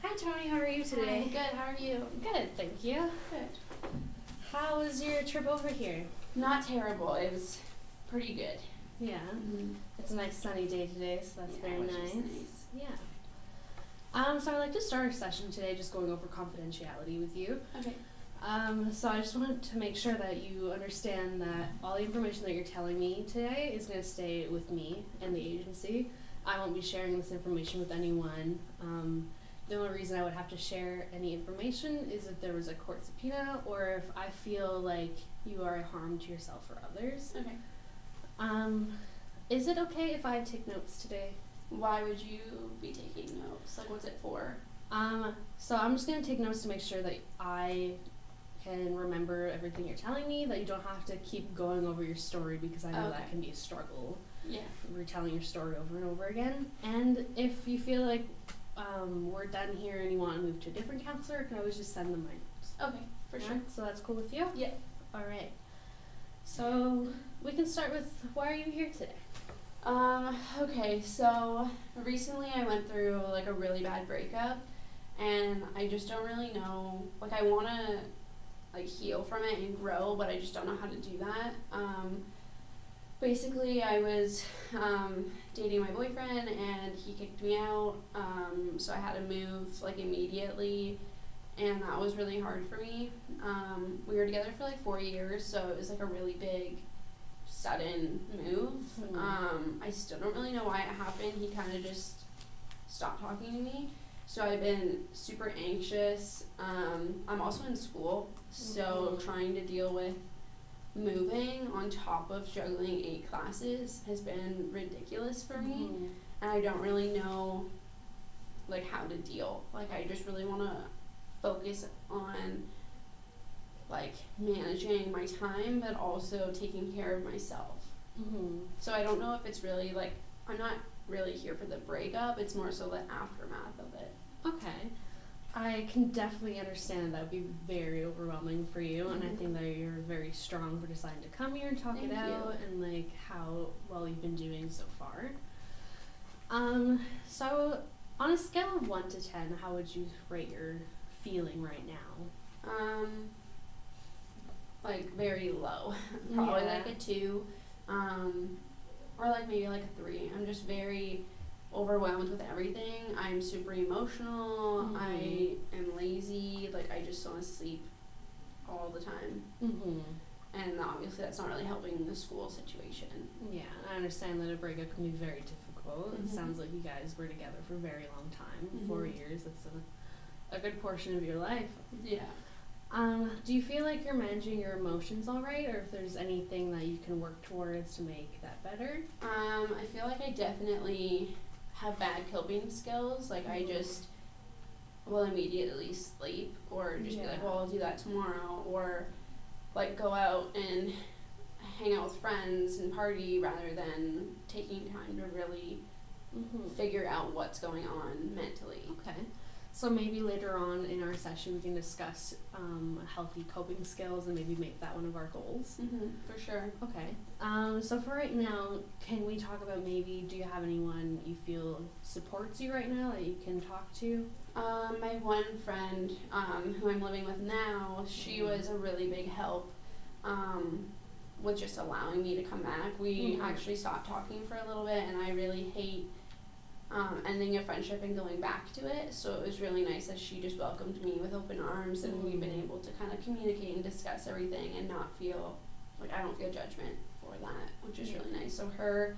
Hi Tony, how are you today? Hi, good, how are you? Good, thank you. Good. How was your trip over here? Not terrible, it was pretty good. Yeah, it's a nice sunny day today, so that's very which nice. is nice. Yeah. So I'd like to start our session today just going over confidentiality with you. Okay. So I just wanted to make sure that you understand that all the information that you're telling me today is going to stay with me and the agency. I won't be sharing this information with anyone. The only reason I would have to share any information is if there was a court subpoena or if I feel like you are a harm to yourself or others. Okay. Is it okay if I take notes today? Why would you be taking notes? Like, what's it for? So I'm just going to take notes to make sure that I can remember everything you're telling me, that you don't have to keep going over your story because I know that can be a struggle. Yeah. Retelling your story over and over again. And if you feel like we're done here and you want to move to a different counselor, you can always just send them my notes. Okay, for sure. So that's cool with you? Yeah. Alright. So we can start with, why are you here today? Okay, so recently I went through like a really bad breakup and I just don't really know, like I want to like heal from it and grow, but I just don't know how to do that. Basically I was dating my boyfriend and he kicked me out, so I had to move like immediately, and that was really hard for me. We were together for like 4 years, so it was like a really big sudden move. I still don't really know why it happened. He kind of just stopped talking to me, so I've been super anxious. I'm also in school, so trying to deal with moving on top of juggling 8 classes has been ridiculous for me, and I don't really know like how to deal. Like I just really want to focus on like managing my time but also taking care of myself. So I don't know if it's really like, I'm not really here for the breakup, it's more so the aftermath of it. Okay. I can definitely understand that would be very overwhelming for you, and I think that you're very strong for deciding to come here and talk Thank it out you. and like how well you've been doing so far. So on a scale of 1 to 10, how would you rate your feeling right now? Like very low. Probably like a 2, or like maybe like a 3. I'm just very overwhelmed with everything. I'm super emotional. I am lazy. Like I just want to sleep all the time. And obviously that's not really helping the school situation. Yeah, I understand that a breakup can be very difficult. It sounds like you guys were together for a very long time, 4 years. That's a good portion of your life. Yeah. Do you feel like you're managing your emotions all right, or if there's anything that you can work towards to make that better? I feel like I definitely have bad coping skills. Like I just will immediately sleep, or just be like, well, I'll do that tomorrow, or like go out and hang out with friends and party rather than taking time to really figure out what's going on mentally. Okay. So maybe later on in our session we can discuss healthy coping skills and maybe make that one of our goals. For sure. Okay. So for right now, can we talk about maybe, do you have anyone you feel supports you right now that you can talk to? My one friend who I'm living with now, she was a really big help with just allowing me to come back. We actually stopped talking for a little bit, and I really hate ending a friendship and going back to it, so it was really nice that she just welcomed me with open arms, and we've been able to kind of communicate and discuss everything and not feel like, I don't feel judgment for that, which is really nice. So her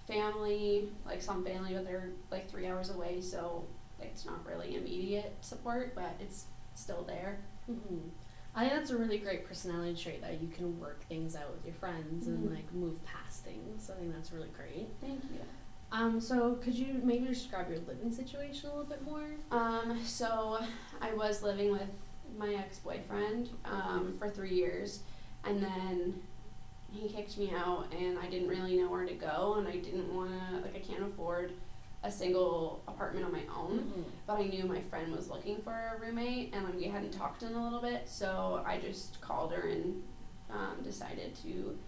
family, like some family, but they're like 3 hours away, so it's not really immediate support, but it's still there. I think that's a really great personality trait, that you can work things out with your friends and like move past things. I think that's really great. Thank you. So could you maybe describe your living situation a little bit more? So I was living with my ex-boyfriend for 3 years, and then he kicked me out, and I didn't really know where to go, and I didn't want to, like I can't afford a single apartment on my own, but I knew my friend was looking for a roommate, and we hadn't talked in a little bit, so I just called her and decided to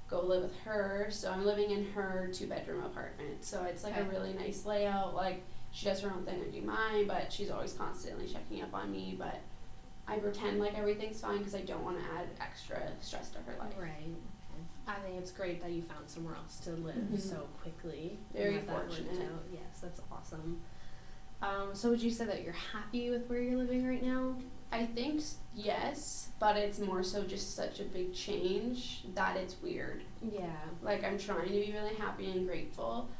go live with her. So I'm living in her 2-bedroom apartment, so it's like a really nice layout. Like she does her own thing, I do mine, but she's always constantly checking up on me, but I pretend like everything's fine because I don't want to add extra stress to her life. Right. I think it's great that you found somewhere else to live so quickly. Very and that fortunate. worked out. Yes, that's awesome. So would you say that you're happy with where you're living right now? I think yes, but it's more so just such a big change that it's weird. Yeah. Like, I'm trying to be really happy and grateful,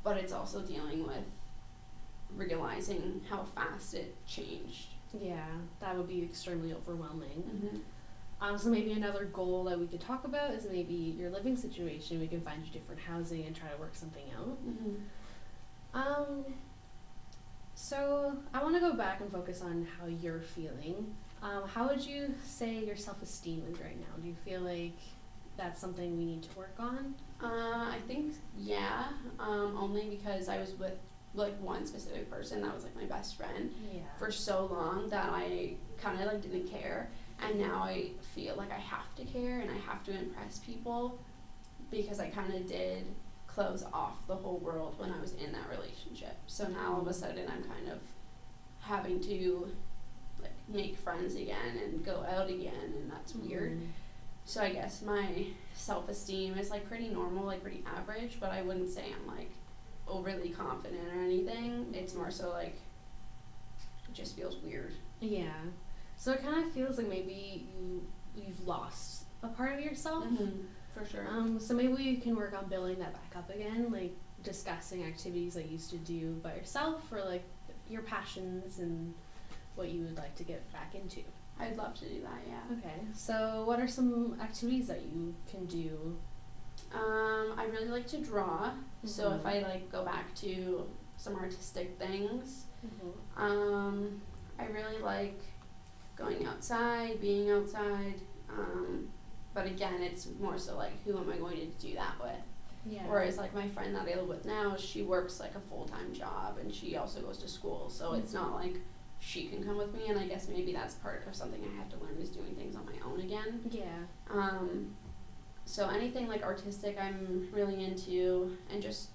but it's also dealing with realizing how fast it changed. Yeah, that would be extremely overwhelming. Mm-hmm. So maybe another goal that we could talk about is maybe your living situation. We can find you different housing and try to work something out. Mm-hmm. So I want to go back and focus on how you're feeling. How would you say your self-esteem is right now? Do you feel like that's something we need to work on? I think, yeah, only because I was with, like, one specific person that was, like, my best friend for so long that I kind of, like, didn't care. And now I feel like I have to care and I have to impress people because I kind of did close off the whole world when I was in that relationship. So now all of a sudden I'm kind of having to, like, make friends again and go out again, and that's weird. So I guess my self-esteem is, like, pretty normal, like, pretty average, but I wouldn't say I'm, like, overly confident or anything. It's more so, like, it just feels weird. Yeah. So it kind of feels like maybe you've lost a part of yourself. For sure. So maybe we can work on building that back up again, like discussing activities that you used to do by yourself, or like your passions and what you would like to get back into. I'd love to do that, yeah. Okay. So what are some activities that you can do? I really like to draw. So if I, like, go back to some artistic things, I really like going outside, being outside, but again, it's more so, like, who am I going to do that with? Yeah. Whereas, like, my friend that I live with now, she works, like, a full-time job, and she also goes to school, so it's not like she can come with me, and I guess maybe that's part of something I have to learn is doing things on my own again. Yeah. So anything, like, artistic I'm really into, and just,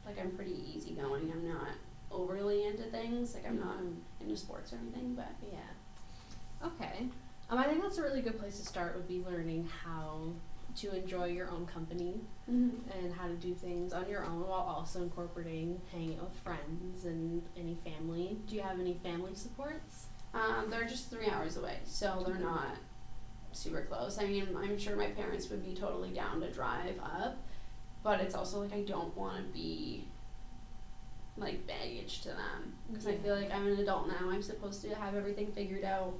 like, I'm pretty easygoing. I'm not overly into things, like, I'm not into sports or anything, but yeah. Okay. I think that's a really good place to start, would be learning how to enjoy your own company and how to do things on your own while also incorporating hanging out with friends and any family. Do you have any family supports? They're just 3 hours away, so they're not super close. I mean, I'm sure my parents would be totally down to drive up, but it's also, like, I don't want to be, like, baggage to them, because I feel like I'm an adult now. I'm supposed to have everything figured out,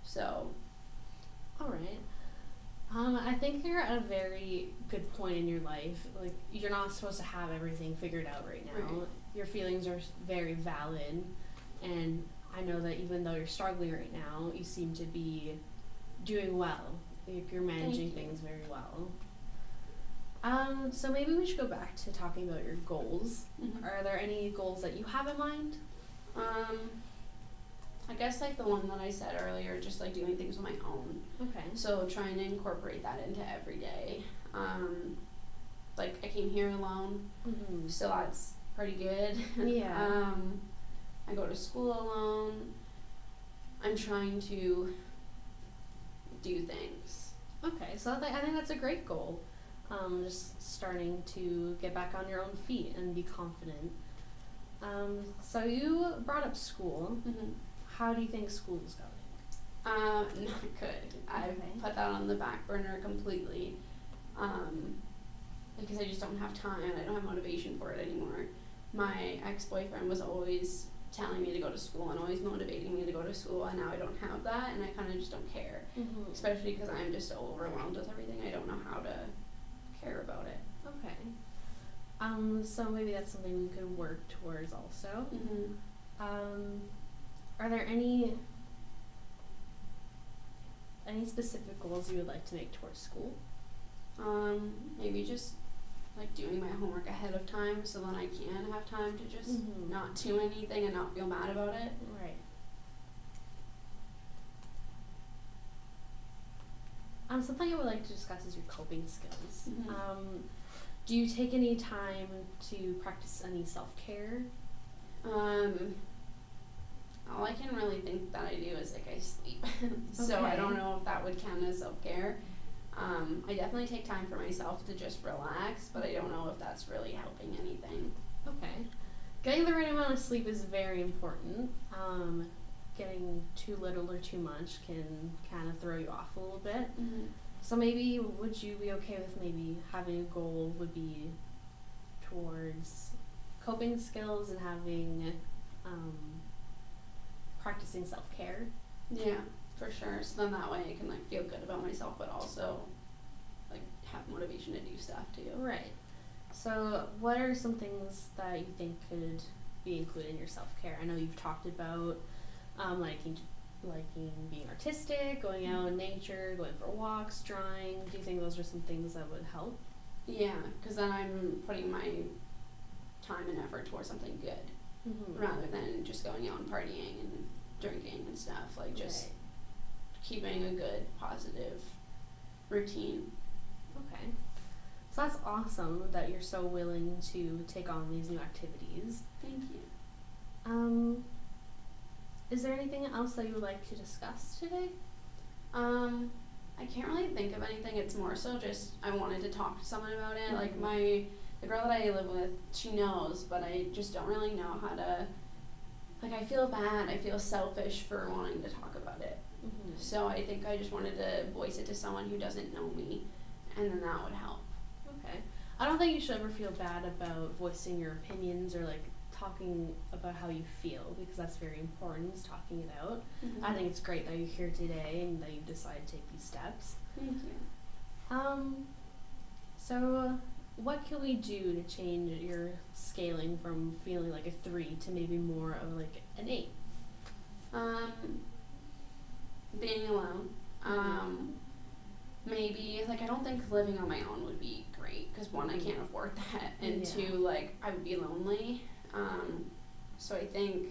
so. All right. I think you're at a very good point in your life. Like, you're not supposed to have everything figured out right now. Right. Your feelings are very valid, and I know that even though you're struggling right now, you seem to be doing well. Like, you're managing things very well. So maybe we should go back to talking about your goals. Are there any goals that you have in mind? I guess, like, the one that I said earlier, just, like, doing things on my own. Okay. So trying to incorporate that into every day. Like, I came here alone, so that's pretty good. Yeah. I go to school alone. I'm trying to do things. Okay, so I think that's a great goal. Just starting to get back on your own feet and be confident. So you brought up school. How do you think school is going? Not good. I've put that on the back burner completely, because I just don't have time and I don't have motivation for it anymore. My ex-boyfriend was always telling me to go to school and always motivating me to go to school, and now I don't have that, and I kind of just don't care, especially because I'm just so overwhelmed with everything. I don't know how to care about it. Okay. So maybe that's something we could work towards also. Are there any specific goals you would like to make towards school? Maybe just, like, doing my homework ahead of time so then I can have time to just not do anything and not feel bad about it. Right. Something I would like to discuss is your coping skills. Do you take any time to practice any self-care? All I can really think that I do is like I sleep. So I Okay. don't know if that would count as self-care. I definitely take time for myself to just relax, but I don't know if that's really helping anything. Okay. Getting the right amount of sleep is very important. Getting too little or too much can kind of throw you off a little bit. Mm-hmm. So maybe would you be okay with maybe having a goal would be towards coping skills and having practicing self-care? Yeah, for sure. So then that way I can like feel good about myself, but also like have motivation to do stuff too. Right. So what are some things that you think could be included in your self-care? I know you've talked about liking being artistic, going out in nature, going for walks, drawing. Do you think those are some things that would help? Yeah, because then I'm putting my time and effort towards something good Mm-hmm. rather than just going out and partying and drinking and stuff. Like just Right. keeping a good, positive routine. Okay. So that's awesome that you're so willing to take on these new activities. Thank you. Is there anything else that you would like to discuss today? I can't really think of anything. It's more so just I wanted to talk to someone about it. Mhm. Like the girl that I live with, she knows, but I just don't really know how to. Like I feel bad. I feel selfish for wanting to talk about it. Mm-hmm. So I think I just wanted to voice it to someone who doesn't know me, and then that would help. Okay. I don't think you should ever feel bad about voicing your opinions or like talking about how you feel, because that's very important, is talking it out. Mm-hmm. I think it's great that you're here today and that you've decided to take these steps. Thank you. So what can we do to change your scaling from feeling like a 3 to maybe more of like an 8? Being alone. Maybe like I don't think living on my own would be great because one, I can't afford that, and Yeah. two, like I would be lonely. So I think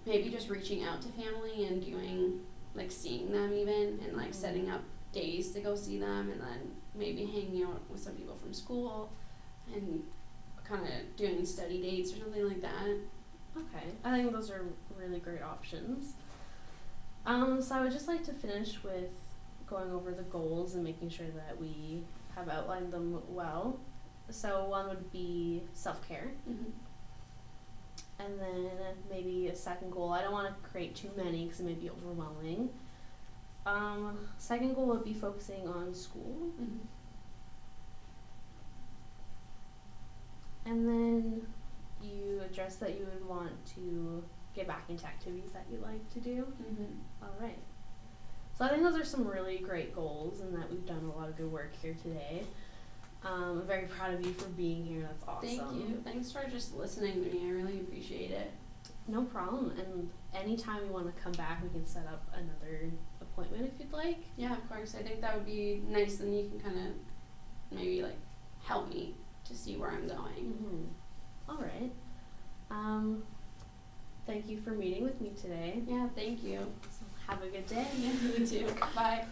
maybe just reaching out to family and doing like seeing them even, and like setting up days to go see them, and then maybe hanging out with some people from school and kind of doing study dates or something like that. Okay, I think those are really great options. So I would just like to finish with going over the goals and making sure that we have outlined them well. So one would be self-care, Mm-hmm. and then maybe a second goal. I don't want to create too many because it may be overwhelming. Second goal would be focusing on school, Mm-hmm. and then you address that you would want to get back into activities that you like to do. Mm-hmm. All right. So I think those are some really great goals, and that we've done a lot of good work here today. I'm very proud of you for being here. That's awesome. Thank you. Thanks for just listening to me. I really appreciate it. No problem. And anytime you want to come back, we can set up another appointment if you'd like. Yeah, of course. I think that would be nice. Then you can kind of maybe like help me to see where I'm going. Mm-hmm. All right. Thank you for meeting with me today. Yeah, thank you. So have a good day. You too. Bye.